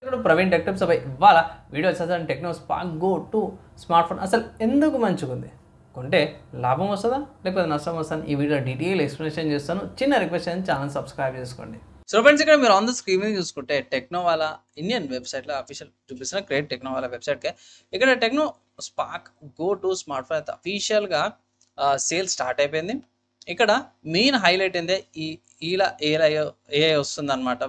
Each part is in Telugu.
ఇక్కడ ప్రవీణ్ టెక్ టిప్స్ ఇవాళ వీడియో వచ్చేసరికి techno spark go 2 smart phone అసలు ఎందుకు మంచిగుంది, కొంటే లాభం వస్తుందా లేకపోతే నష్టం వస్తుందా, ఈ వీడియో డీటెయిల్ ఎక్స్ప్లెనేషన్ చేస్తాను. చిన్న రిక్వెస్ట్ అని ఛానల్ సబ్స్క్రైబ్ చేసుకోండి. సో ఫ్రెండ్స్, ఇక్కడ మీరు ఆన్ ద స్క్రీన్ మీద చూసుకుంటే టెక్నో వాళ్ళ ఇండియన్ వెబ్సైట్లో అఫీషియల్ చూపిస్తున్న క్రియేట్ టెక్నో వాళ్ళ వెబ్సైట్కే ఇక్కడ techno spark go 2 smart phone అయితే అఫీషియల్గా సేల్ స్టార్ట్ అయిపోయింది. ఇక్కడ మెయిన్ హైలైట్ ఏంటంటే ఇలా ఏఐ వస్తుంది అనమాట.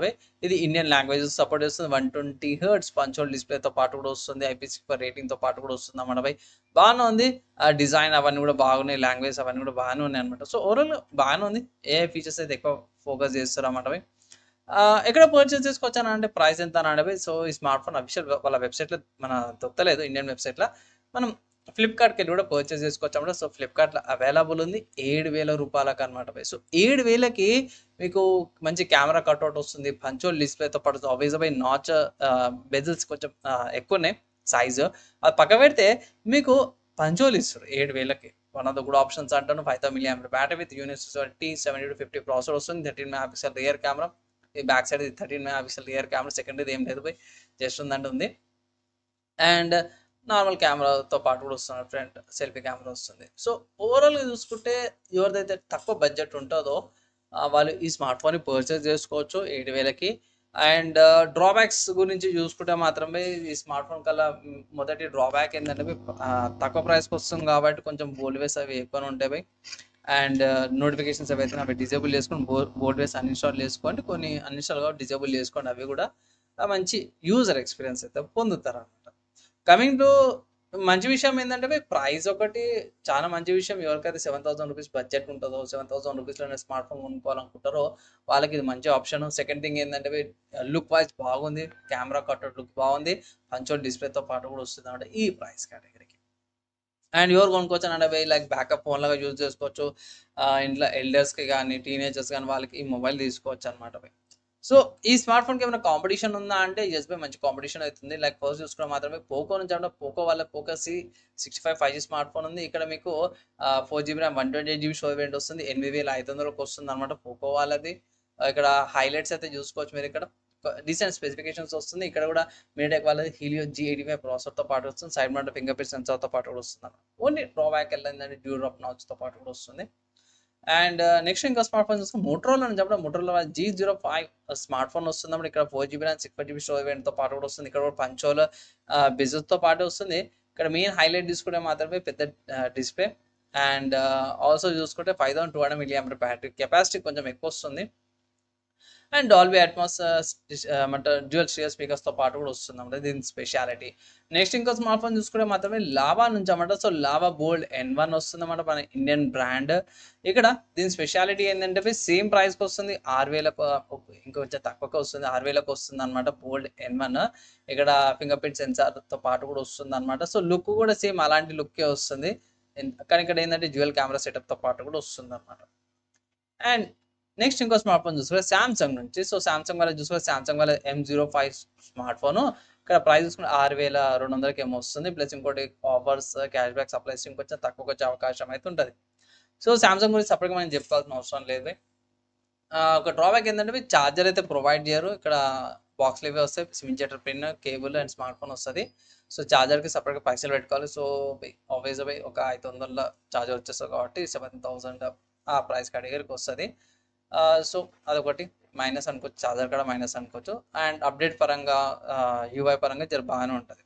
ఇది ఇండియన్ లాంగ్వేజెస్ సపోర్ట్ చేస్తుంది. 120 హెర్ట్జ్ పంచోల్ డిస్ప్లేతో పాటు కూడా వస్తుంది. IP64 రేటింగ్తో పాటు కూడా వస్తుంది అన్నమాట. బాగానే ఉంది. ఆ డిజైన్ అవన్నీ కూడా బాగున్నాయి, లాంగ్వేజ్ అవన్నీ కూడా బాగానే ఉన్నాయి అనమాట. సో ఓవరాల్ బాగానే ఉంది. ఏఐ ఫీచర్స్ అయితే ఎక్కువ ఫోకస్ చేస్తారు అన్నమాట. ఎక్కడ పర్చేస్ చేసుకోవచ్చాను అంటే ప్రైస్ ఎంత అని అంటే, సో ఈ స్మార్ట్ ఫోన్ అఫీషియల్ వాళ్ళ వెబ్సైట్లో మన దొరకలేదు, ఇండియన్ వెబ్సైట్లో మనం ఫ్లిప్కార్ట్కి వెళ్ళి కూడా పర్చేస్ చేసుకోవచ్చు అనమాట. సో ఫ్లిప్కార్ట్లో అవైలబుల్ ఉంది 7,000 రూపాయలకు అనమాట. సో 7,000కి మీకు మంచి కెమెరా కట్అవుట్ వస్తుంది, పంచోల్ డిస్ప్లేతో పాటు ఆల్వేజ్ నాచ్ బెజిల్స్ కొంచెం ఎక్కువ ఉన్నాయి సైజు. అది పక్క పెడితే మీకు పంచోల్ ఇస్తారు 7,000కి. One of the good options అంటాను. 5000 mAh battery with university 70-50 processor వస్తుంది. 13 MP రియర్ కెమెరా, ఈ back side 13 MP rear camera, secondary ఏం లేదు, జస్ట్ ఉందంటే ఉంది. అండ్ నార్మల్ కెమెరాతో పాటు కూడా వస్తుంది, ఫ్రంట్ సెల్ఫీ కెమెరా వస్తుంది. సో ఓవరాల్గా చూసుకుంటే ఎవరిదైతే తక్కువ బడ్జెట్ ఉంటుందో వాళ్ళు ఈ స్మార్ట్ ఫోన్ని పర్చేస్ చేసుకోవచ్చు 7,000కి. అండ్ డ్రాబ్యాక్స్ గురించి చూసుకుంటే మాత్రమే ఈ స్మార్ట్ ఫోన్ కల్లా మొదటి డ్రాబ్యాక్ ఏంటంటే తక్కువ ప్రైస్కి వస్తుంది కాబట్టి కొంచెం బోల్డ్వేస్ అవి ఎక్కువ ఉంటాయి. అండ్ నోటిఫికేషన్స్ అవి అయితే అవి డిజేబుల్ చేసుకొని బోల్డ్వేస్ అన్ఇన్స్టాల్ చేసుకోండి, కొన్ని అన్ఇన్స్టాల్ కాబట్టి డిజేబుల్ చేసుకోండి. అవి కూడా మంచి యూజర్ ఎక్స్పీరియన్స్ అయితే పొందుతారు అనమాట. కమింగ్ టు మంచి విషయం ఏంటంటే ప్రైస్ ఒకటి చాలా మంచి విషయం. ఎవరికైతే 7,000 రూపీస్ బడ్జెట్ ఉంటుందో, 7,000 రూపీస్లోనే స్మార్ట్ ఫోన్ కొనుక్కోవాలనుకుంటారో వాళ్ళకి ఇది మంచి ఆప్షన్. సెకండ్ థింగ్ ఏంటంటే లుక్ వైజ్ బాగుంది, కెమెరా కట్అవుట్ లుక్ బాగుంది, పంచోల్ డిస్ప్లేతో పాటు కూడా వస్తుంది అనమాట ఈ ప్రైస్ కేటగిరీకి. అండ్ ఎవరు కొనుక్కోవచ్చు అంటే లైక్ బ్యాకప్ ఫోన్ లాగా యూజ్ చేసుకోవచ్చు. ఇంట్లో ఎల్డర్స్కి కానీ టీనేజర్స్ కానీ వాళ్ళకి ఈ మొబైల్ తీసుకోవచ్చు అనమాట. సో ఈ స్మార్ట్ ఫోన్కి ఏమైనా కాంపిటీషన్ ఉందా అంటే ఎస్ బై మంచి కాంపిటీషన్ అవుతుంది. లైక్ ఫస్ట్ చూసుకోవడం మాత్రమే పోకో నుంచి అంటే పోకో వాళ్ళ Poco C65 5G smart phone ఉంది. ఇక్కడ మీకు 4GB RAM 128GB storage variant వస్తుంది. 8,500కి వస్తుంది అనమాట పోకో వాళ్ళది. ఇక్కడ హైలైట్స్ అయితే చూసుకోవచ్చు మీరు. ఇక్కడ డీసెంట్ స్పెసిఫికేషన్స్ వస్తుంది. ఇక్కడ కూడా మీడియాటెక్ వాళ్ళది హీలియో G85 ప్రాసెసర్తో పాటు వస్తుంది. సైడ్ మౌంట్ ఫింగర్ ప్రింట్ సెన్సార్తో పాటు కూడా వస్తుంది అనమాట. ఓన్లీ డ్రాబ్యాక్ వెళ్ళిందంటే డ్యూర్ ఆఫ్ నాచ్తో పాటు కూడా వస్తుంది. అండ్ నెక్స్ట్ ఇంకా స్మార్ట్ ఫోన్ చూసుకుని మోటరోలా అని చెప్పడం, మోటరోలా G05 స్మార్ట్ ఫోన్ వస్తుంది. ఇక్కడ 4GB RAM 64GB స్టోరేజ్ వేరియంట్తో పాటు కూడా వస్తుంది. ఇక్కడ కూడా పంచోల్ బిజినెస్తో పాటు వస్తుంది. ఇక్కడ మెయిన్ హైలైట్ తీసుకుంటే మాత్రమే పెద్ద డిస్ప్లే. అండ్ ఆల్సో చూసుకుంటే 5,200 mAh బ్యాటరీ కెపాసిటీ కొంచెం ఎక్కువ వస్తుంది. And Dolby Atmos dual stereo స్పీకర్స్తో పాటు కూడా వస్తుంది అన్నమాట, దీని స్పెషాలిటీ. నెక్స్ట్ ఇంకో స్మార్ట్ ఫోన్ చూసుకుంటే మాత్రమే లావా నుంచి అన్నమాట. సో లావా బోల్డ్ N1 వస్తుంది అన్నమాట, మన ఇండియన్ బ్రాండ్. ఇక్కడ దీని స్పెషాలిటీ ఏంటంటే సేమ్ ప్రైస్కి వస్తుంది, 6,000కు ఇంకొంచెం తక్కువగా వస్తుంది, 6,000కు వస్తుంది అనమాట బోల్డ్ N1. ఇక్కడ ఫింగర్ ప్రింట్ సెన్సార్తో పాటు కూడా వస్తుంది అనమాట. సో లుక్ కూడా సేమ్ అలాంటి లుక్కే వస్తుంది, కానీ ఇక్కడ ఏంటంటే డ్యూయల్ కెమెరా సెటప్తో పాటు కూడా వస్తుంది అనమాట. అండ్ నెక్స్ట్ ఇంకో స్మార్ట్ ఫోన్ చూసుకుంటే శాంసంగ్ నుంచి. సో శాంసంగ్ వాళ్ళ చూసుకుంటే శాంసంగ్ వాళ్ళ M05 స్మార్ట్ ఫోన్. ఇక్కడ ప్రైస్ చూసుకుంటే 6,200కి ఏమో వస్తుంది. ప్లస్ ఇంకోటి ఆఫర్స్, క్యాష్ బ్యాక్, సప్లైస్ ఇంకొంచెం తక్కువకి వచ్చే అవకాశం అయితే ఉంటుంది. సో శాంసంగ్ గురించి సపరేట్గా మనం చెప్పుకోవాల్సిన అవసరం లేదు. ఒక డ్రాబ్యాక్ ఏంటంటే ఛార్జర్ అయితే ప్రొవైడ్ చేయరు. ఇక్కడ బాక్స్లో ఇవే వస్తాయి, SIM ejector pin, cable and smart phone వస్తుంది. సో ఛార్జర్కి సపరేట్గా పైసలు పెట్టుకోవాలి. సో ఆల్వేస్ ఒక 500 ఛార్జర్ వచ్చేస్తుంది కాబట్టి 7,000 ఆ ప్రైస్ కేటగిరీకి వస్తుంది. సో అదొకటి మైనస్ అనుకోవచ్చు, ఛార్జర్ కూడా మైనస్ అనుకోవచ్చు. అండ్ అప్డేట్ పరంగా UI పరంగా జర బాగానే ఉంటుంది.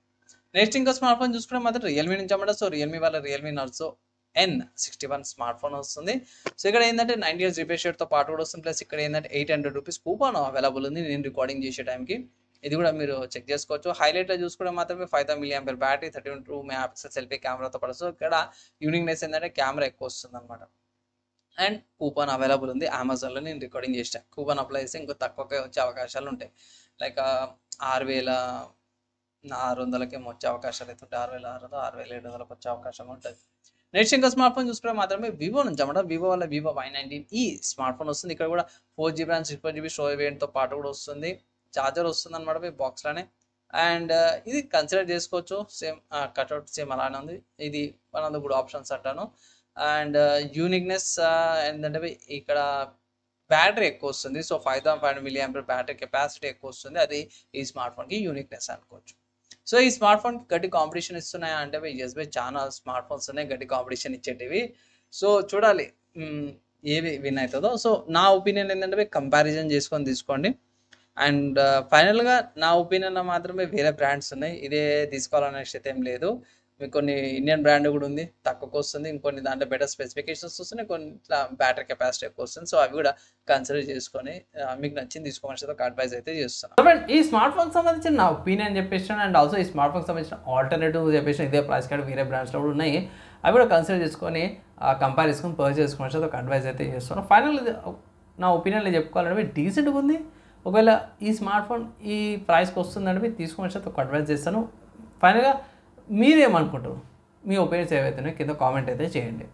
నెక్స్ట్ ఇంకా స్మార్ట్ ఫోన్ చూసుకుంటే మాత్రం రియల్మీ నుంచి అన్నమాట. సో రియల్మీ వాళ్ళ Realme Narzo N61 smart phone వస్తుంది. సో ఇక్కడ ఏంటంటే 90 years రిఫ్రెష్ రేట్తో పాటు కూడా వస్తుంది. ప్లస్ ఇక్కడ ఏంటంటే 800 రూపీస్ కూపన్ అవైలబుల్ ఉంది నేను రికార్డింగ్ చేసే టైంకి. ఇది కూడా మీరు చెక్ చేసుకోవచ్చు. హైలైట్లో చూసుకుంటే మాత్రమే 5,000 mAh బ్యాటరీ, 32 MP సెల్ఫీ కెమెరాతో పాటు. సో ఇక్కడ యూనిక్నెస్ ఏంటంటే కెమెరా ఎక్కువ వస్తుంది అనమాట. అండ్ కూపన్ అవైలబుల్ ఉంది అమెజాన్లో, నేను రికార్డింగ్ చేసాను. కూపన్ అప్లై చేస్తే ఇంకో తక్కువగా వచ్చే అవకాశాలు ఉంటాయి. లైక్ 6,600కి ఏమో వచ్చే అవకాశాలు అయితే ఉంటాయి. 6,600, 6,700కి వచ్చే అవకాశం ఉంటుంది. నెక్స్ట్ ఇంకా స్మార్ట్ ఫోన్ చూసుకుంటే మాత్రమే వివో నుంచి అన్నమాట. వివో వల్ల వివో Y19 స్మార్ట్ ఫోన్ వస్తుంది. ఇక్కడ కూడా 4GB RAM 64GB స్టోరేజ్ వేరియంట్తో పాటు కూడా వస్తుంది. ఛార్జర్ వస్తుంది అనమాట బాక్స్లోనే. అండ్ ఇది కన్సిడర్ చేసుకోవచ్చు, సేమ్ కట్అవుట్ సేమ్ అలానే ఉంది. ఇది one of the good options అంటాను. అండ్ యూనిక్నెస్ ఏంటంటే ఇక్కడ బ్యాటరీ ఎక్కువ వస్తుంది. So 5500 milli ampere battery capacity ఎక్కువ వస్తుంది. అది ఈ స్మార్ట్ ఫోన్కి యూనిక్నెస్ అనుకోవచ్చు. సో ఈ స్మార్ట్ ఫోన్ గట్టి కాంపిటీషన్ ఇస్తున్నాయా అంటే ఎస్ బై చాలా స్మార్ట్ ఫోన్స్ ఉన్నాయి గట్టి కాంపిటీషన్ ఇచ్చేటివి. సో చూడాలి ఏవి విన్ అవుతుందో. సో నా ఒపీనియన్ ఏంటంటే కంపారిజన్ చేసుకొని తీసుకోండి. అండ్ ఫైనల్గా నా ఒపీనియన్లో మాత్రమే వేరే బ్రాండ్స్ ఉన్నాయి, ఇదే తీసుకోవాలనే అయితే ఏం లేదు. మీకు కొన్ని ఇండియన్ బ్రాండ్ కూడా ఉంది, తక్కువకి వస్తుంది. ఇంకొన్ని దాంట్లో బెటర్ స్పెసిఫికేషన్స్ వస్తున్నాయి, కొన్ని ఇట్లా బ్యాటరీ కెపాసిటీ ఎక్కువ వస్తుంది. సో అవి కూడా కన్సిడర్ చేసుకొని మీకు నచ్చింది తీసుకోమని ఒక అడ్వైజ్ అయితే చేస్తున్నాను. ఈ స్మార్ట్ ఫోన్ సంబంధించిన నా ఒపీనియన్ చెప్పేసాను. అండ్ ఆల్సో ఈ స్మార్ట్ ఫోన్ సంబంధించిన ఆల్టర్నేటివ్ చెప్పేసి ఇదే ప్రైస్ కార్డ్ వేరే బ్రాండ్స్లో కూడా ఉన్నాయి, అవి కూడా కన్సిడర్ చేసుకొని కంపేర్ చేసుకొని పర్చేస్ చేసుకోమని ఒక అడ్వైజ్ అయితే చేస్తున్నాను. ఫైనల్ నా ఒపీనియన్లో చెప్పుకోవాలంటే డీసెంట్గా ఉంది. ఒకవేళ ఈ స్మార్ట్ ఫోన్ ఈ ప్రైస్కి వస్తుందంటే మీరు తీసుకోమని ఒక అడ్వైజ్ చేస్తాను. ఫైనల్గా మీరేమనుకుంటారు, మీ ఒపీనియన్స్ ఏవైతే కింద కామెంట్ అయితే చేయండి.